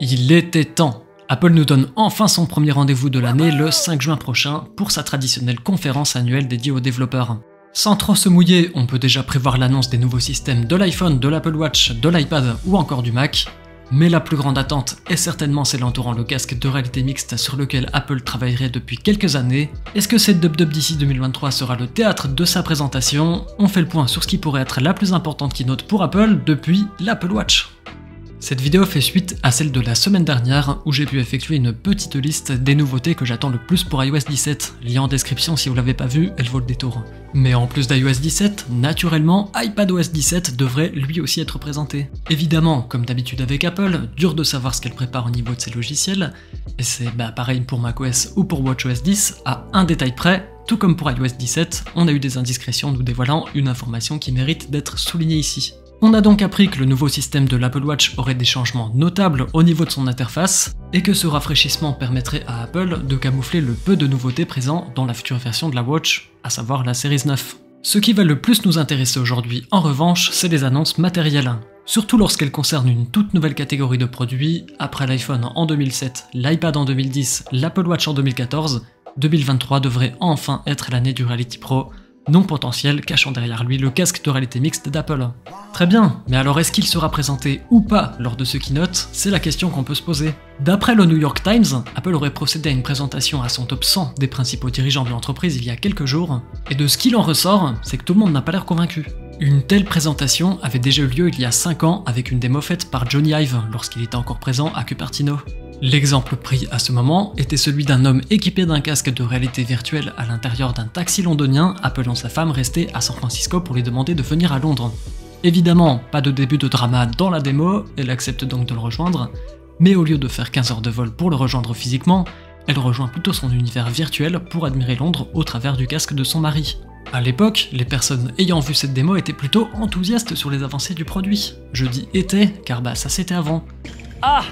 Il était temps. Apple nous donne enfin son premier rendez-vous de l'année le 5 juin prochain pour sa traditionnelle conférence annuelle dédiée aux développeurs. Sans trop se mouiller, on peut déjà prévoir l'annonce des nouveaux systèmes de l'iPhone, de l'Apple Watch, de l'iPad ou encore du Mac. Mais la plus grande attente est certainement celle entourant le casque de réalité mixte sur lequel Apple travaillerait depuis quelques années. Est-ce que cette WWDC 2023 sera le théâtre de sa présentation? On fait le point sur ce qui pourrait être la plus importante keynote pour Apple depuis l'Apple Watch. Cette vidéo fait suite à celle de la semaine dernière où j'ai pu effectuer une petite liste des nouveautés que j'attends le plus pour iOS 17, lien en description si vous l'avez pas vu, elle vaut le détour. Mais en plus d'iOS 17, naturellement, iPadOS 17 devrait lui aussi être présenté. Évidemment, comme d'habitude avec Apple, dur de savoir ce qu'elle prépare au niveau de ses logiciels, et c'est pareil pour macOS ou pour WatchOS 10, à un détail près, tout comme pour iOS 17, on a eu des indiscrétions nous dévoilant une information qui mérite d'être soulignée ici. On a donc appris que le nouveau système de l'Apple Watch aurait des changements notables au niveau de son interface, et que ce rafraîchissement permettrait à Apple de camoufler le peu de nouveautés présents dans la future version de la Watch, à savoir la Series 9. Ce qui va le plus nous intéresser aujourd'hui, en revanche, c'est les annonces matérielles. Surtout lorsqu'elles concernent une toute nouvelle catégorie de produits, après l'iPhone en 2007, l'iPad en 2010, l'Apple Watch en 2014, 2023 devrait enfin être l'année du Reality Pro, non potentiel cachant derrière lui le casque de réalité mixte d'Apple. Très bien, mais alors est-ce qu'il sera présenté ou pas lors de ce keynote? C'est la question qu'on peut se poser. D'après le New York Times, Apple aurait procédé à une présentation à son top 100 des principaux dirigeants de l'entreprise il y a quelques jours, et de ce qu'il en ressort, c'est que tout le monde n'a pas l'air convaincu. Une telle présentation avait déjà eu lieu il y a 5 ans avec une démo faite par Johnny Ive lorsqu'il était encore présent à Cupertino. L'exemple pris à ce moment était celui d'un homme équipé d'un casque de réalité virtuelle à l'intérieur d'un taxi londonien appelant sa femme restée à San Francisco pour lui demander de venir à Londres. Évidemment, pas de début de drama dans la démo, elle accepte donc de le rejoindre, mais au lieu de faire 15 heures de vol pour le rejoindre physiquement, elle rejoint plutôt son univers virtuel pour admirer Londres au travers du casque de son mari. À l'époque, les personnes ayant vu cette démo étaient plutôt enthousiastes sur les avancées du produit. Je dis était, car ça c'était avant. Ah!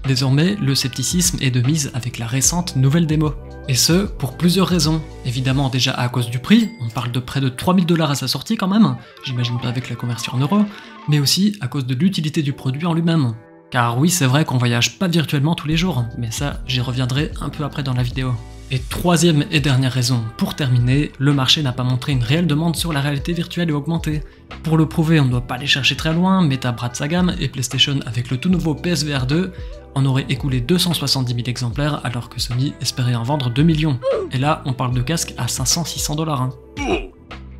Désormais, le scepticisme est de mise avec la récente nouvelle démo. Et ce, pour plusieurs raisons. Évidemment déjà à cause du prix, on parle de près de 3000 $ à sa sortie quand même, j'imagine pas avec la conversion en euros, mais aussi à cause de l'utilité du produit en lui-même. Car oui, c'est vrai qu'on voyage pas virtuellement tous les jours, mais ça, j'y reviendrai un peu après dans la vidéo. Et troisième et dernière raison, pour terminer, le marché n'a pas montré une réelle demande sur la réalité virtuelle et augmentée. Pour le prouver, on ne doit pas aller chercher très loin, Meta brade sa gamme et PlayStation avec le tout nouveau PSVR 2 en aurait écoulé 270 000 exemplaires alors que Sony espérait en vendre 2 millions. Et là, on parle de casques à 500-600 $.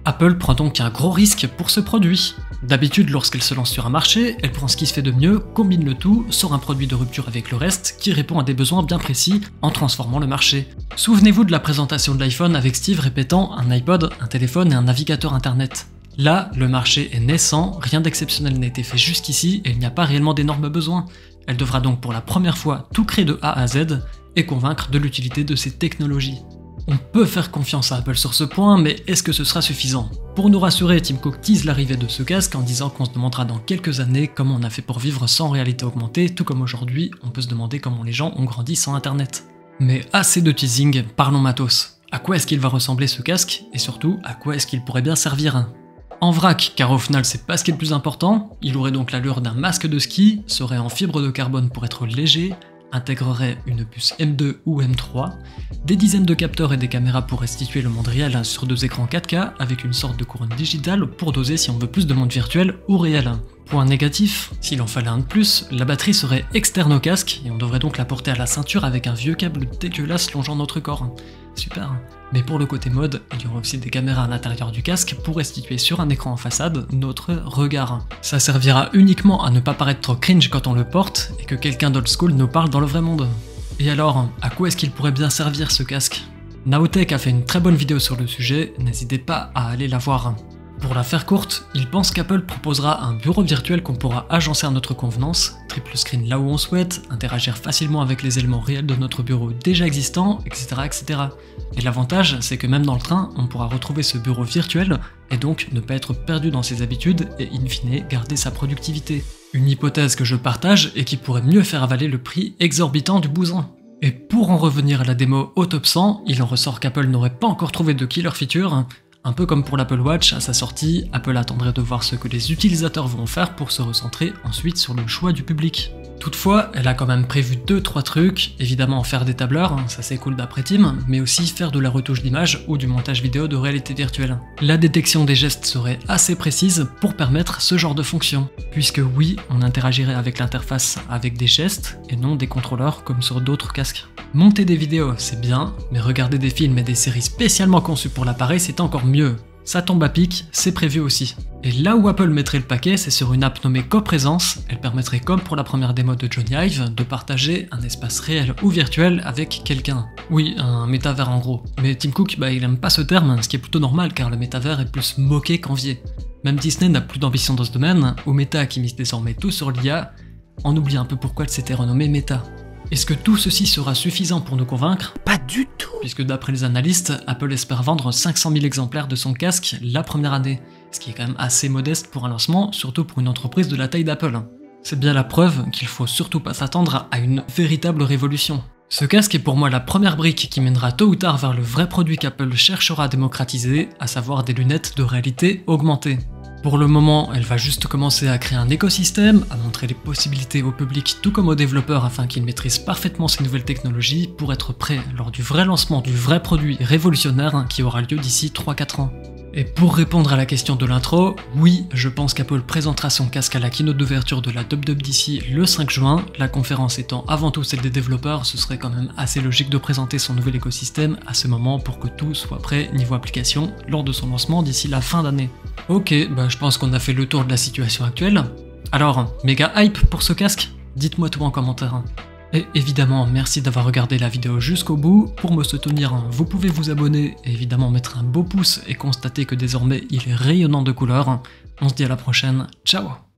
Apple prend donc un gros risque pour ce produit. D'habitude, lorsqu'elle se lance sur un marché, elle prend ce qui se fait de mieux, combine le tout, sort un produit de rupture avec le reste, qui répond à des besoins bien précis en transformant le marché. Souvenez-vous de la présentation de l'iPhone avec Steve répétant un iPod, un téléphone et un navigateur internet. Là, le marché est naissant, rien d'exceptionnel n'a été fait jusqu'ici et il n'y a pas réellement d'énormes besoins. Elle devra donc pour la première fois tout créer de A à Z et convaincre de l'utilité de ces technologies. On peut faire confiance à Apple sur ce point, mais est-ce que ce sera suffisant? Pour nous rassurer, Tim Cook tease l'arrivée de ce casque en disant qu'on se demandera dans quelques années comment on a fait pour vivre sans réalité augmentée, tout comme aujourd'hui, on peut se demander comment les gens ont grandi sans internet. Mais assez de teasing, parlons matos. À quoi est-ce qu'il va ressembler ce casque, et surtout, à quoi est-ce qu'il pourrait bien servir? En vrac, car au final c'est pas ce qui est le plus important, il aurait donc l'allure d'un masque de ski, serait en fibre de carbone pour être léger, intégrerait une puce M2 ou M3, des dizaines de capteurs et des caméras pour restituer le monde réel sur 2 écrans 4K avec une sorte de couronne digitale pour doser si on veut plus de monde virtuel ou réel. Point négatif, s'il en fallait un de plus, la batterie serait externe au casque et on devrait donc la porter à la ceinture avec un vieux câble dégueulasse longeant notre corps. Super. Mais pour le côté mode, il y aura aussi des caméras à l'intérieur du casque pour restituer sur un écran en façade notre regard. Ça servira uniquement à ne pas paraître trop cringe quand on le porte et que quelqu'un d'old school nous parle dans le vrai monde. Et alors, à quoi est-ce qu'il pourrait bien servir ce casque? Naotech a fait une très bonne vidéo sur le sujet, n'hésitez pas à aller la voir. Pour la faire courte, il pense qu'Apple proposera un bureau virtuel qu'on pourra agencer à notre convenance, triple screen là où on souhaite, interagir facilement avec les éléments réels de notre bureau déjà existant, etc. etc. Et l'avantage, c'est que même dans le train, on pourra retrouver ce bureau virtuel et donc ne pas être perdu dans ses habitudes et in fine garder sa productivité. Une hypothèse que je partage et qui pourrait mieux faire avaler le prix exorbitant du bousin. Et pour en revenir à la démo au top 100, il en ressort qu'Apple n'aurait pas encore trouvé de killer feature. Un peu comme pour l'Apple Watch, à sa sortie, Apple attendrait de voir ce que les utilisateurs vont faire pour se recentrer ensuite sur le choix du public. Toutefois, elle a quand même prévu 2-3 trucs, évidemment faire des tableurs, ça c'est cool d'après Tim, mais aussi faire de la retouche d'image ou du montage vidéo de réalité virtuelle. La détection des gestes serait assez précise pour permettre ce genre de fonction, puisque oui, on interagirait avec l'interface avec des gestes et non des contrôleurs comme sur d'autres casques. Monter des vidéos, c'est bien, mais regarder des films et des séries spécialement conçues pour l'appareil, c'est encore mieux. Ça tombe à pic, c'est prévu aussi. Et là où Apple mettrait le paquet, c'est sur une app nommée Coprésence. Elle permettrait, comme pour la première démo de Johnny Ive, de partager un espace réel ou virtuel avec quelqu'un. Oui, un métavers en gros. Mais Tim Cook, il aime pas ce terme, ce qui est plutôt normal car le métavers est plus moqué qu'envié. Même Disney n'a plus d'ambition dans ce domaine, ou Meta qui mise désormais tout sur l'IA, on oublie un peu pourquoi elle s'était renommée Meta. Est-ce que tout ceci sera suffisant pour nous convaincre? Pas du tout! Puisque d'après les analystes, Apple espère vendre 500 000 exemplaires de son casque la première année, ce qui est quand même assez modeste pour un lancement, surtout pour une entreprise de la taille d'Apple. C'est bien la preuve qu'il faut surtout pas s'attendre à une véritable révolution. Ce casque est pour moi la première brique qui mènera tôt ou tard vers le vrai produit qu'Apple cherchera à démocratiser, à savoir des lunettes de réalité augmentée. Pour le moment, elle va juste commencer à créer un écosystème, à montrer les possibilités au public tout comme aux développeurs afin qu'ils maîtrisent parfaitement ces nouvelles technologies pour être prêts lors du vrai lancement du vrai produit révolutionnaire qui aura lieu d'ici 3-4 ans. Et pour répondre à la question de l'intro, oui, je pense qu'Apple présentera son casque à la keynote d'ouverture de la WWDC le 5 juin, la conférence étant avant tout celle des développeurs, ce serait quand même assez logique de présenter son nouvel écosystème à ce moment pour que tout soit prêt niveau application lors de son lancement d'ici la fin d'année. Ok, je pense qu'on a fait le tour de la situation actuelle. Alors, méga hype pour ce casque? Dites-moi tout en commentaire. Et évidemment, merci d'avoir regardé la vidéo jusqu'au bout. Pour me soutenir, vous pouvez vous abonner et évidemment mettre un beau pouce et constater que désormais il est rayonnant de couleurs. On se dit à la prochaine, ciao!